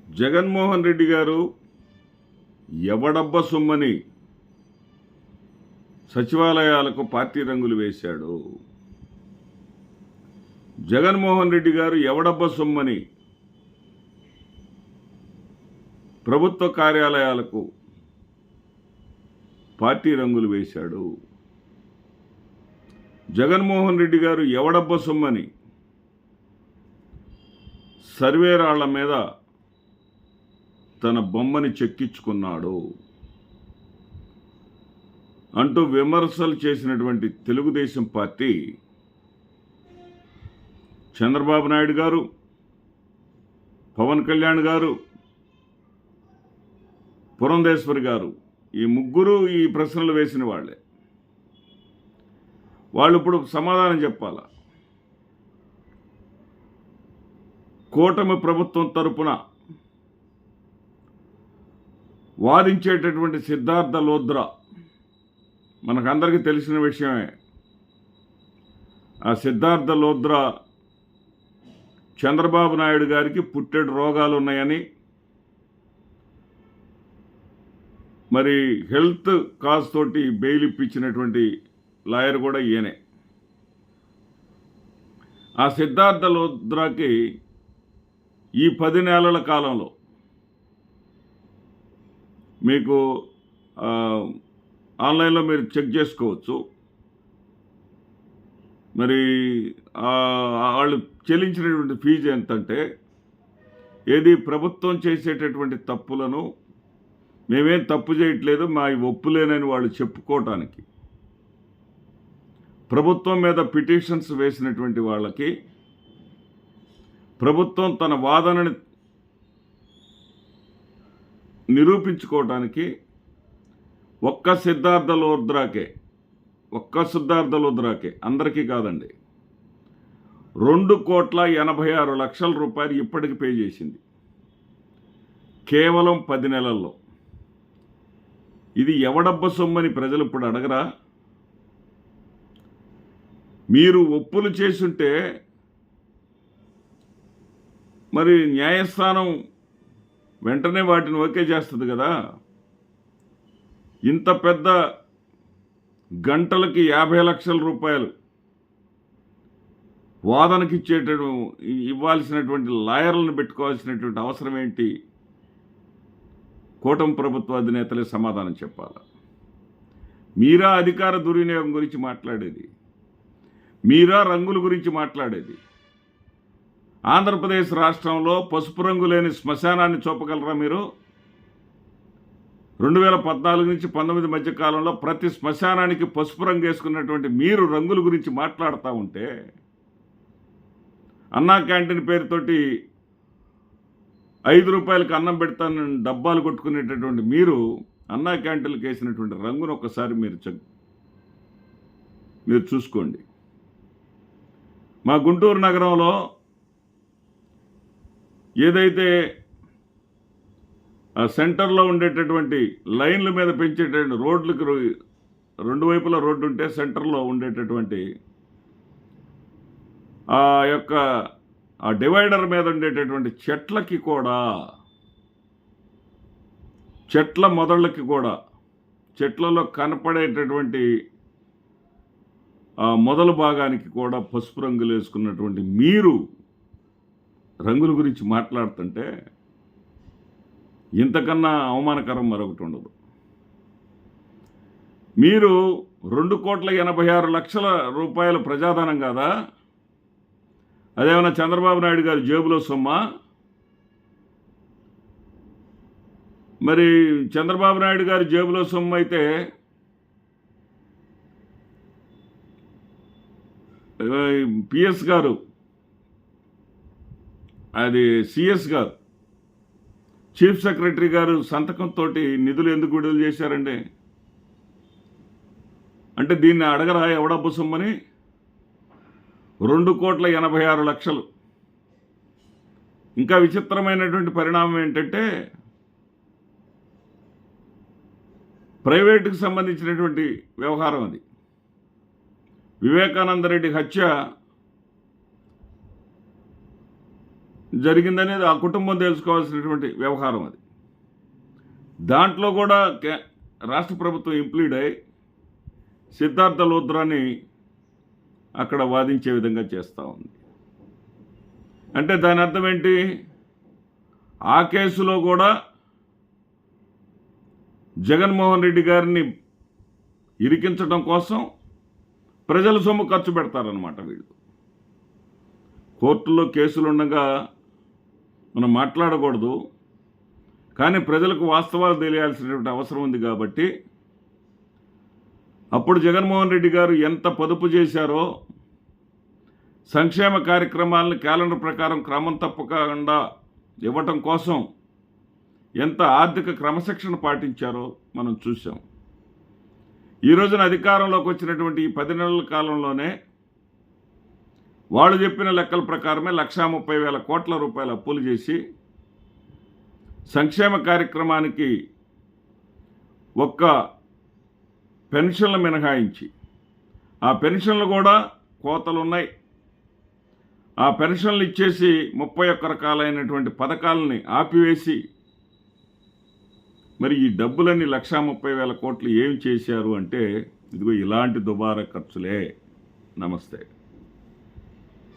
జగన్మోహన్ రెడ్డి గారు ఎవడబ్బ సొమ్మని సచివాలయాలకు పార్టీ రంగులు వేశాడు. జగన్మోహన్ రెడ్డి గారు ఎవడబ్బ సొమ్మని ప్రభుత్వ కార్యాలయాలకు పార్టీ రంగులు వేశాడు. జగన్మోహన్ రెడ్డి గారు ఎవడబ్బ సొమ్మని సర్వేరాళ్ల మీద తన బొమ్మని చెక్కించుకున్నాడు అంటూ విమర్శలు చేసినటువంటి తెలుగుదేశం పార్టీ చంద్రబాబు నాయుడు గారు, పవన్ కళ్యాణ్ గారు, పురంధేశ్వరి గారు ఈ ముగ్గురు ఈ ప్రశ్నలు వేసిన వాళ్ళే. వాళ్ళు ఇప్పుడు సమాధానం చెప్పాల. కూటమి ప్రభుత్వం తరపున వాదించేటటువంటి సిద్ధార్థ లోద్రా మనకందరికీ తెలిసిన విషయమే. ఆ సిద్ధార్థ లోద్రా చంద్రబాబు నాయుడు గారికి పుట్టెడు రోగాలు ఉన్నాయని, మరి హెల్త్ కాజ్ తోటి బెయిల్ ఇప్పించినటువంటి లాయర్ కూడా ఈయనే. ఆ సిద్ధార్థ లోద్రాకి ఈ 10 నెలల కాలంలో మీకు ఆన్లైన్లో మీరు చెక్ చేసుకోవచ్చు. మరి వాళ్ళు చెల్లించినటువంటి ఫీజు ఎంతంటే, ఏది ప్రభుత్వం చేసేటటువంటి తప్పులను మేమేం తప్పు చేయట్లేదు, మా ఒప్పులేనని వాళ్ళు చెప్పుకోవటానికి ప్రభుత్వం మీద పిటిషన్స్ వేసినటువంటి వాళ్ళకి ప్రభుత్వం తన వాదనని నిరూపించుకోవటానికి ఒక్క సిద్ధార్థ లోద్రాకే అందరికీ కాదండి, 2,86,00,000 రూపాయలు ఇప్పటికి పే చేసింది కేవలం 10 నెలల్లో. ఇది ఎవడబ్బ సొమ్మని ప్రజలు ఇప్పుడు అడగరా? మీరు ఒప్పులు చేసుంటే మరి న్యాయస్థానం వెంటనే వాటిని ఓకే చేస్తుంది కదా. ఇంత పెద్ద గంటలకి 50 లక్షల రూపాయలు వాదనకి ఇవ్వాల్సినటువంటి లాయర్లను పెట్టుకోవాల్సినటువంటి అవసరం ఏంటి? కూటమి ప్రభుత్వ అధినేతలే సమాధానం చెప్పాలి. మీరా అధికార దుర్వినియోగం గురించి మాట్లాడేది? మీరా రంగుల గురించి మాట్లాడేది? ఆంధ్రప్రదేశ్ రాష్ట్రంలో పసుపు రంగు లేని శ్మశానాన్ని చూపగలరా మీరు? 2014 నుంచి 19 మధ్య కాలంలో ప్రతి శ్మశానానికి పసుపు రంగు వేసుకున్నటువంటి మీరు రంగుల గురించి మాట్లాడుతూ ఉంటే, అన్నా క్యాంటీన్ పేరుతోటి 5 రూపాయలకి అన్నం పెడతానని డబ్బాలు కొట్టుకునేటటువంటి మీరు అన్నా క్యాంటీన్లకు వేసినటువంటి రంగును ఒక్కసారి మీరు చూసుకోండి. మా గుంటూరు నగరంలో ఏదైతే ఆ సెంటర్లో ఉండేటటువంటి లైన్ల మీద పెంచేటటువంటి రోడ్లకు 2 వైపులా రోడ్డు ఉంటే సెంటర్లో ఉండేటటువంటి ఆ యొక్క ఆ డివైడర్ మీద ఉండేటటువంటి చెట్ల మొదళ్ళకి కూడా చెట్లలో కనపడేటటువంటి ఆ మొదల భాగానికి కూడా పసుపు రంగులు వేసుకున్నటువంటి మీరు రంగుల గురించి మాట్లాడుతుంటే ఇంతకన్నా అవమానకరం మరొకటి ఉండదు. మీరు 2,86,00,000 రూపాయల ప్రజాధనం కాదా? అదేమన్నా చంద్రబాబు నాయుడు గారి జేబులో సొమ్మా? మరి చంద్రబాబు నాయుడు గారి జేబులో సొమ్ము అయితే పిఎస్ గారు, అది సిఎస్ గారు, చీఫ్ సెక్రటరీ గారు సంతకంతో నిధులు ఎందుకు విడుదల చేశారండి? అంటే దీన్ని అడగరా ఎవడబ్బు సొమ్మని? 2,86,00,000. ఇంకా విచిత్రమైనటువంటి పరిణామం ఏంటంటే, ప్రైవేటుకు సంబంధించినటువంటి వ్యవహారం అది. వివేకానంద రెడ్డి హత్య జరిగిందనేది ఆ కుటుంబం తెలుసుకోవాల్సినటువంటి వ్యవహారం అది. దాంట్లో కూడా రాష్ట్ర ప్రభుత్వం ఇంప్లీడ్ అయి సిద్ధార్థ లూథ్రాని అక్కడ వాదించే విధంగా చేస్తూ ఉంది. అంటే దాని అర్థం ఏంటి? ఆ కేసులో కూడా జగన్మోహన్ రెడ్డి గారిని ఇరికించడం కోసం ప్రజల సొమ్ము ఖర్చు పెడతారనమాట వీళ్ళు. కోర్టులో కేసులు ఉండగా మనం మాట్లాడకూడదు, కానీ ప్రజలకు వాస్తవాలు తెలియాల్సినటువంటి అవసరం ఉంది. కాబట్టి అప్పుడు జగన్మోహన్ రెడ్డి గారు ఎంత పొదుపు చేశారో, సంక్షేమ కార్యక్రమాలను క్యాలెండర్ ప్రకారం క్రమం తప్పకుండా ఇవ్వటం కోసం ఎంత ఆర్థిక క్రమశిక్షణ పాటించారో మనం చూసాం. ఈ రోజున అధికారంలోకి వచ్చినటువంటి ఈ 10 నెలల కాలంలోనే వాళ్ళు చెప్పిన లెక్కల ప్రకారమే 1,30,000 కోట్ల రూపాయల అప్పులు చేసి సంక్షేమ కార్యక్రమానికి ఒక్క పెన్షన్లు మినహాయించి, ఆ పెన్షన్లు కూడా కోతలు ఉన్నాయి. ఆ పెన్షన్లు ఇచ్చేసి 31 రకాలైనటువంటి పథకాలని ఆపివేసి, మరి ఈ డబ్బులన్నీ 1,30,000 కోట్లు ఏం చేశారు అంటే ఇదిగో ఇలాంటి దుబారా ఖర్చులే. నమస్తే.